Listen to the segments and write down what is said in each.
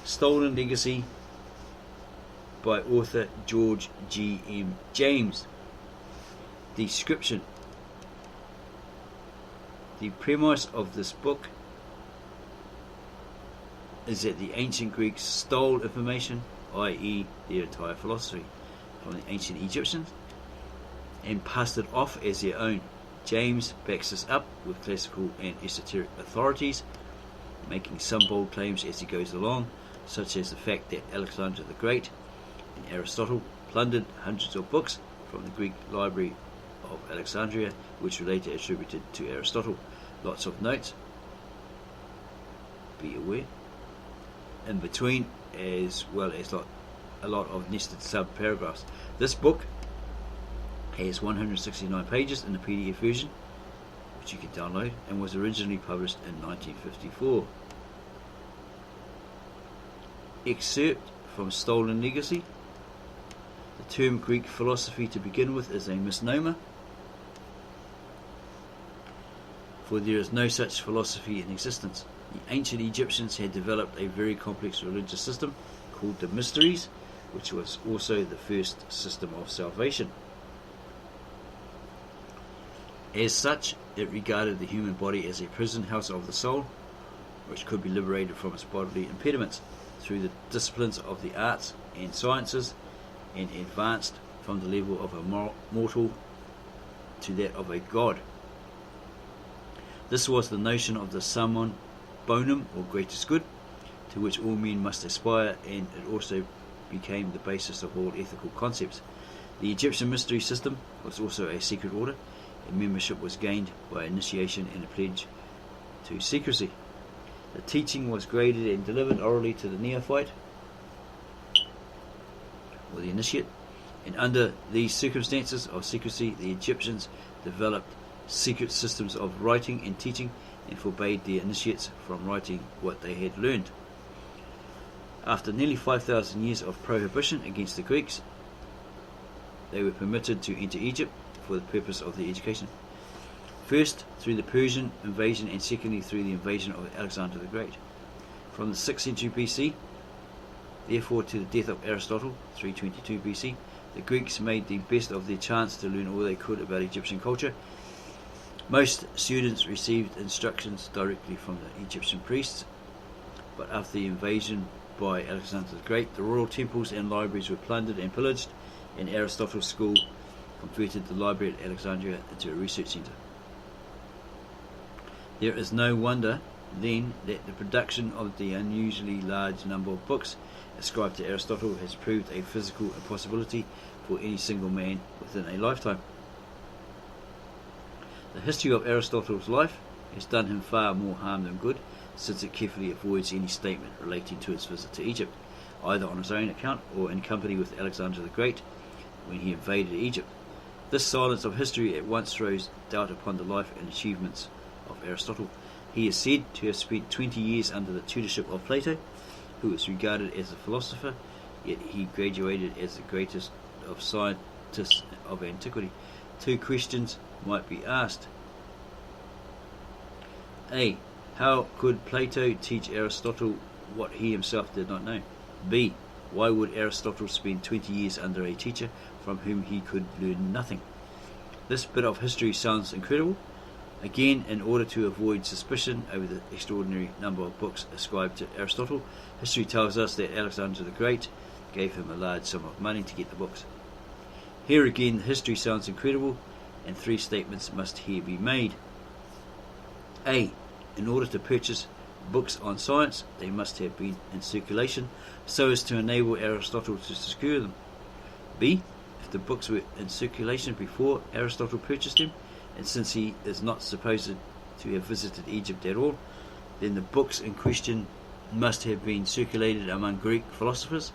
Stolen Legacy by author George G. M. James. Description. The premise of this book is that the ancient Greeks stole information, i.e. their entire philosophy, from the ancient Egyptians and passed it off as their own. James backs this up with classical and esoteric authorities, making some bold claims as he goes along, such as the fact that Alexander the Great and Aristotle plundered hundreds of books from the Great Library of Alexandria, which were later attributed to Aristotle. Lots of notes, be aware, in between, as well as a lot of nested sub-paragraphs. This book has 169 pages in the PDF version, which you can download, and was originally published in 1954. Excerpt from Stolen Legacy. The term Greek philosophy to begin with is a misnomer, for there is no such philosophy in existence. The ancient Egyptians had developed a very complex religious system called the Mysteries, which was also the first system of salvation. As such, it regarded the human body as a prison house of the soul, which could be liberated from its bodily impediments through the disciplines of the arts and sciences, and advanced from the level of a mortal to that of a god. This was the notion of the summum bonum, or greatest good, to which all men must aspire, and it also became the basis of all ethical concepts. The Egyptian mystery system was also a secret order, and membership was gained by initiation and a pledge to secrecy. The teaching was graded and delivered orally to the neophyte, or the initiate, and under these circumstances of secrecy, the Egyptians developed secret systems of writing and teaching, and forbade their initiates from writing what they had learned. After nearly 5,000 years of prohibition against the Greeks, they were permitted to enter Egypt for the purpose of their education. First through the Persian invasion, and secondly through the invasion of Alexander the Great. From the 6th century BC, therefore, to the death of Aristotle, 322 BC, the Greeks made the best of their chance to learn all they could about Egyptian culture. Most students received instructions directly from the Egyptian priests, but after the invasion by Alexander the Great, the royal temples and libraries were plundered and pillaged, and Aristotle's school converted the library at Alexandria into a research centre. There is no wonder, then, that the production of the unusually large number of books ascribed to Aristotle has proved a physical impossibility for any single man within a lifetime. The history of Aristotle's life has done him far more harm than good, since it carefully avoids any statement relating to his visit to Egypt, either on his own account or in company with Alexander the Great when he invaded Egypt. This silence of history at once throws doubt upon the life and achievements of Aristotle. He is said to have spent 20 years under the tutorship of Plato, who is regarded as a philosopher, yet he graduated as the greatest of scientists of antiquity. Two questions might be asked. A. How could Plato teach Aristotle what he himself did not know? B. Why would Aristotle spend 20 years under a teacher from whom he could learn nothing? This bit of history sounds incredible. Again, in order to avoid suspicion over the extraordinary number of books ascribed to Aristotle, history tells us that Alexander the Great gave him a large sum of money to get the books. Here again, the history sounds incredible, and three statements must here be made. A. In order to purchase books on science, they must have been in circulation so as to enable Aristotle to secure them. B. If the books were in circulation before Aristotle purchased them, and since he is not supposed to have visited Egypt at all, then the books in question must have been circulated among Greek philosophers.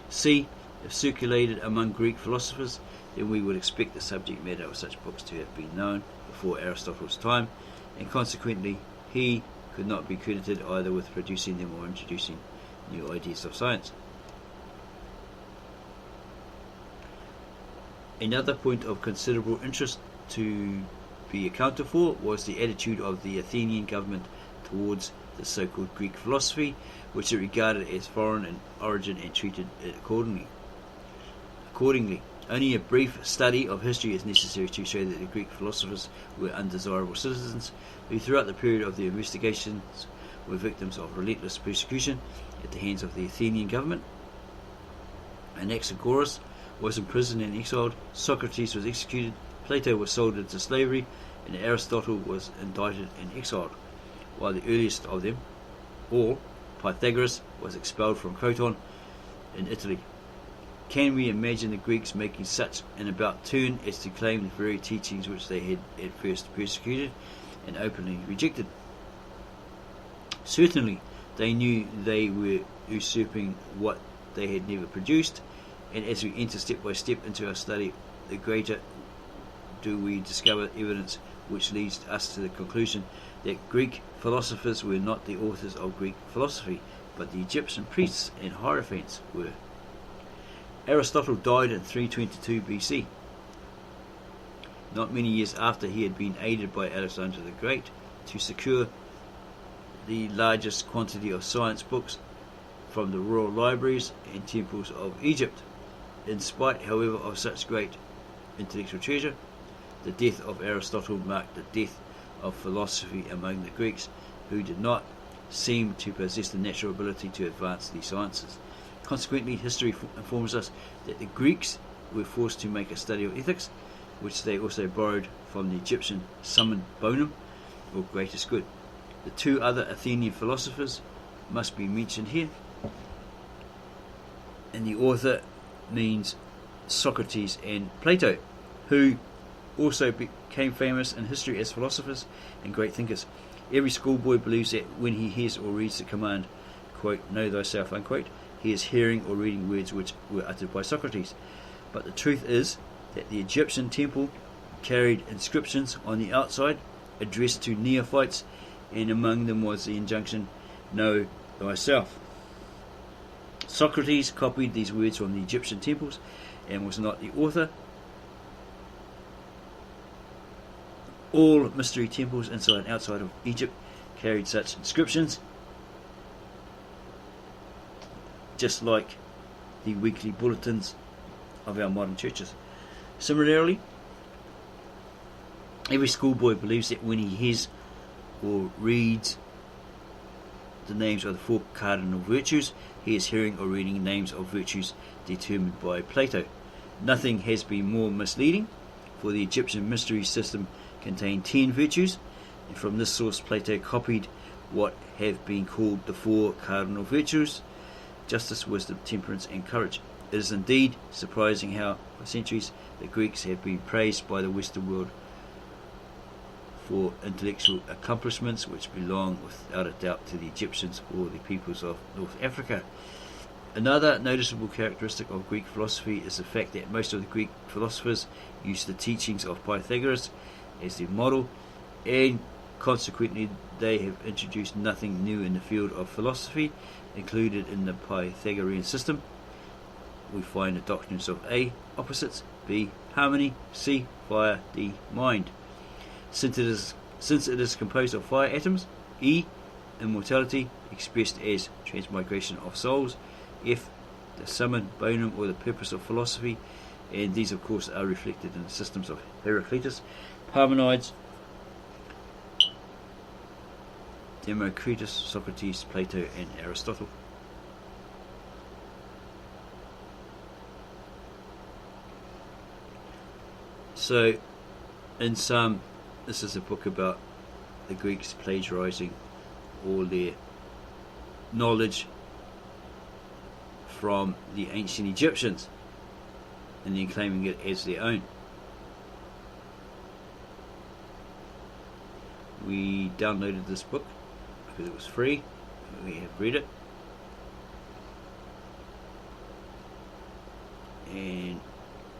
C. If circulated among Greek philosophers, then we would expect the subject matter of such books to have been known before Aristotle's time, and consequently he could not be credited either with producing them or introducing new ideas of science. Another point of considerable interest to be accounted for was the attitude of the Athenian government towards the so-called Greek philosophy, which it regarded as foreign in origin and treated it accordingly. Only a brief study of history is necessary to show that the Greek philosophers were undesirable citizens who throughout the period of their investigations were victims of relentless persecution at the hands of the Athenian government. Anaxagoras was imprisoned and exiled, Socrates was executed, Plato was sold into slavery, and Aristotle was indicted and exiled, while the earliest of them all, Pythagoras, was expelled from Croton in Italy. Can we imagine the Greeks making such an about turn as to claim the very teachings which they had at first persecuted and openly rejected? Certainly they knew they were usurping what they had never produced, and as we enter step by step into our study, the greater do we discover evidence which leads us to the conclusion that Greek philosophers were not the authors of Greek philosophy, but the Egyptian priests and hierophants were. Aristotle died in 322 BC, not many years after he had been aided by Alexander the Great to secure the largest quantity of science books from the royal libraries and temples of Egypt. In spite, however, of such great intellectual treasure, the death of Aristotle marked the death of philosophy among the Greeks, who did not seem to possess the natural ability to advance these sciences. Consequently, history informs us that the Greeks were forced to make a study of ethics, which they also borrowed from the Egyptian summum bonum, or greatest good. The two other Athenian philosophers must be mentioned here, and the author means Socrates and Plato, who also became famous in history as philosophers and great thinkers. Every schoolboy believes that when he hears or reads the command, quote, know thyself, unquote, he is hearing or reading words which were uttered by Socrates. But the truth is that the Egyptian temple carried inscriptions on the outside addressed to neophytes, and among them was the injunction, know thyself. Socrates copied these words from the Egyptian temples and was not the author. All mystery temples inside and outside of Egypt carried such inscriptions, just like the weekly bulletins of our modern churches. Similarly, every schoolboy believes that when he hears or reads the names of the four cardinal virtues, he is hearing or reading names of virtues determined by Plato. Nothing has been more misleading, for the Egyptian mystery system contained 10 virtues, and from this source Plato copied what have been called the four cardinal virtues: justice, wisdom, temperance, and courage. It is indeed surprising how, for centuries, the Greeks have been praised by the Western world for intellectual accomplishments which belong without a doubt to the Egyptians or the peoples of North Africa. Another noticeable characteristic of Greek philosophy is the fact that most of the Greek philosophers used the teachings of Pythagoras as their model, and consequently they have introduced nothing new in the field of philosophy. Included in the Pythagorean system we find the doctrines of A, opposites, B, harmony, C, fire, D, mind. Since it is composed of fire atoms, E, immortality, expressed as transmigration of souls, F, the summum bonum, or the purpose of philosophy, and these of course are reflected in the systems of Heraclitus, Parmenides, Democritus, Socrates, Plato, and Aristotle. So, in sum, this is a book about the Greeks plagiarizing all their knowledge from the ancient Egyptians and then claiming it as their own. We downloaded this book because it was free. We have read it, and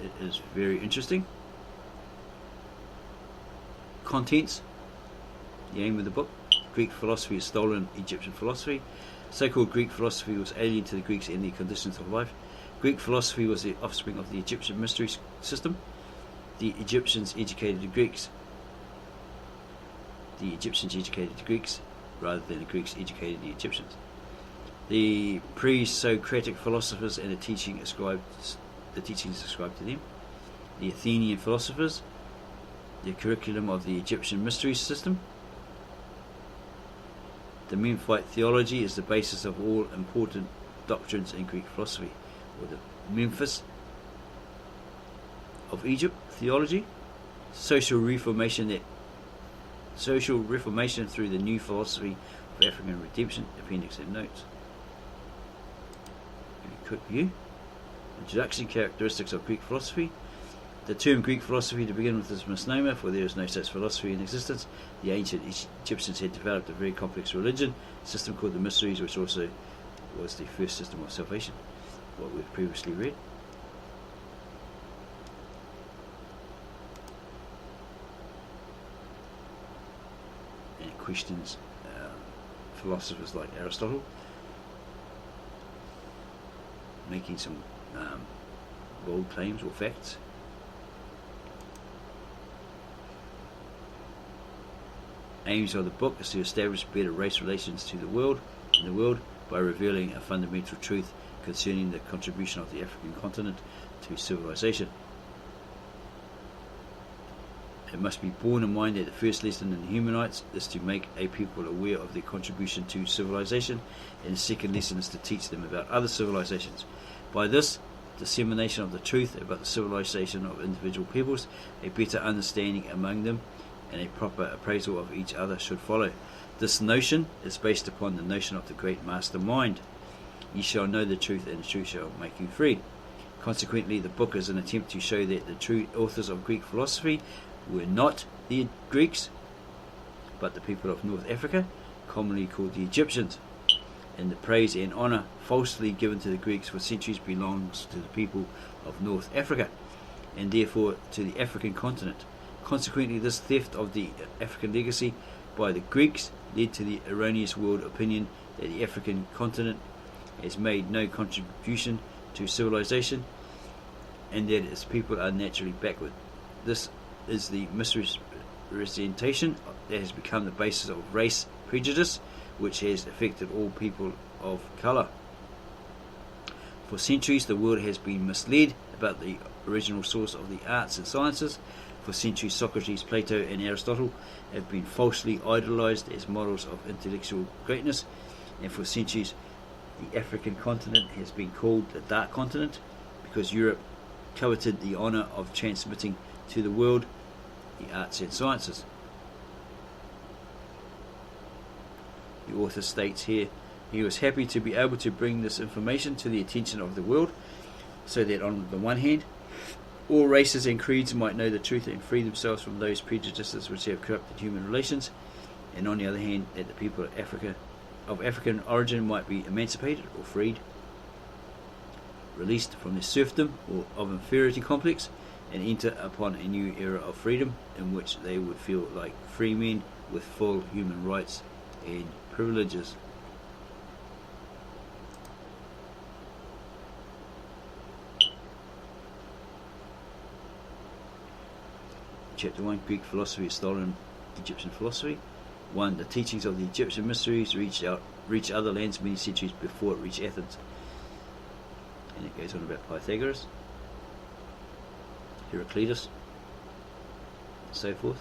it is very interesting. Contents: the aim of the book: Greek philosophy is stolen Egyptian philosophy. So-called Greek philosophy was alien to the Greeks and their conditions of life. Greek philosophy was the offspring of the Egyptian mystery system. The Egyptians educated the Greeks. rather than the Greeks educated the Egyptians. The pre-Socratic philosophers and the teachings ascribed to them. The Athenian philosophers, the curriculum of the Egyptian mystery system. The Memphite theology is the basis of all important doctrines in Greek philosophy, or the Memphis of Egypt theology. Social reformation through the new philosophy of African redemption. Appendix and notes. A quick view. Introduction. Characteristics of Greek philosophy. The term Greek philosophy to begin with is a misnomer, for there is no such philosophy in existence. The ancient Egyptians had developed a very complex religion system called the Mysteries, which also was the first system of salvation, what we've previously read. And it questions philosophers like Aristotle, making some bold claims or facts. Aims of the book is to establish better race relations in the world by revealing a fundamental truth concerning the contribution of the African continent to civilization. It must be borne in mind that the first lesson in human rights is to make a people aware of their contribution to civilization, and the second lesson is to teach them about other civilizations. By this dissemination of the truth about the civilization of individual peoples, a better understanding among them and a proper appraisal of each other should follow. This notion is based upon the notion of the great master mind. Ye shall know the truth, and the truth shall make you free. Consequently, the book is an attempt to show that the true authors of Greek philosophy were not the Greeks, but the people of North Africa, commonly called the Egyptians. And the praise and honour falsely given to the Greeks for centuries belongs to the people of North Africa, and therefore to the African continent. Consequently, this theft of the African legacy by the Greeks led to the erroneous world opinion that the African continent has made no contribution to civilization and that its people are naturally backward. This is the misrepresentation that has become the basis of race prejudice, which has affected all people of colour. For centuries, the world has been misled about the original source of the arts and sciences. For centuries, Socrates, Plato, and Aristotle have been falsely idolized as models of intellectual greatness, and for centuries, the African continent has been called the Dark Continent because Europe coveted the honor of transmitting to the world the arts and sciences. The author states here, he was happy to be able to bring this information to the attention of the world, so that on the one hand, all races and creeds might know the truth and free themselves from those prejudices which have corrupted human relations, and on the other hand, that the people of African origin might be emancipated or freed, released from their serfdom or of inferiority complex, and enter upon a new era of freedom in which they would feel like free men with full human rights and privileges. Chapter 1. Greek philosophy is stolen Egyptian philosophy. 1. The teachings of the Egyptian mysteries reached other lands many centuries before it reached Athens. And it goes on about Pythagoras, Heraclitus, and so forth.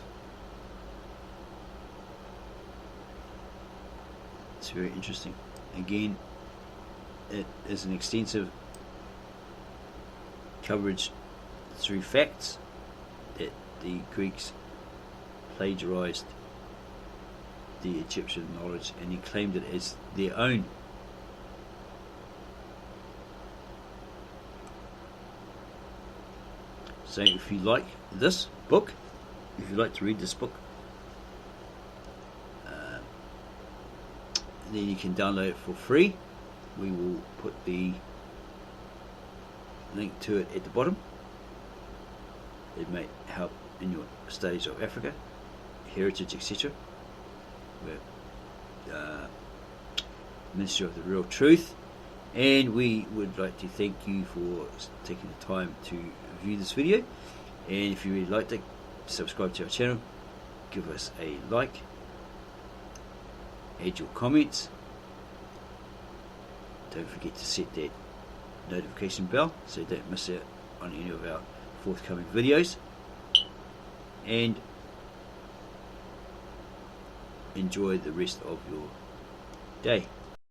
It's very interesting. Again, it is an extensive coverage through facts that the Greeks plagiarized the Egyptian knowledge and he claimed it as their own. So if you like this book, if you like to read this book, then you can download it for free. We will put the link to it at the bottom. It may help in your studies of Africa, heritage, etc. We're Ministry of the Real Truth, and we would like to thank you for taking the time to view this video. And if you really liked it, subscribe to our channel, give us a like, add your comments. Don't forget to set that notification bell so you don't miss out on any of our forthcoming videos, and enjoy the rest of your day.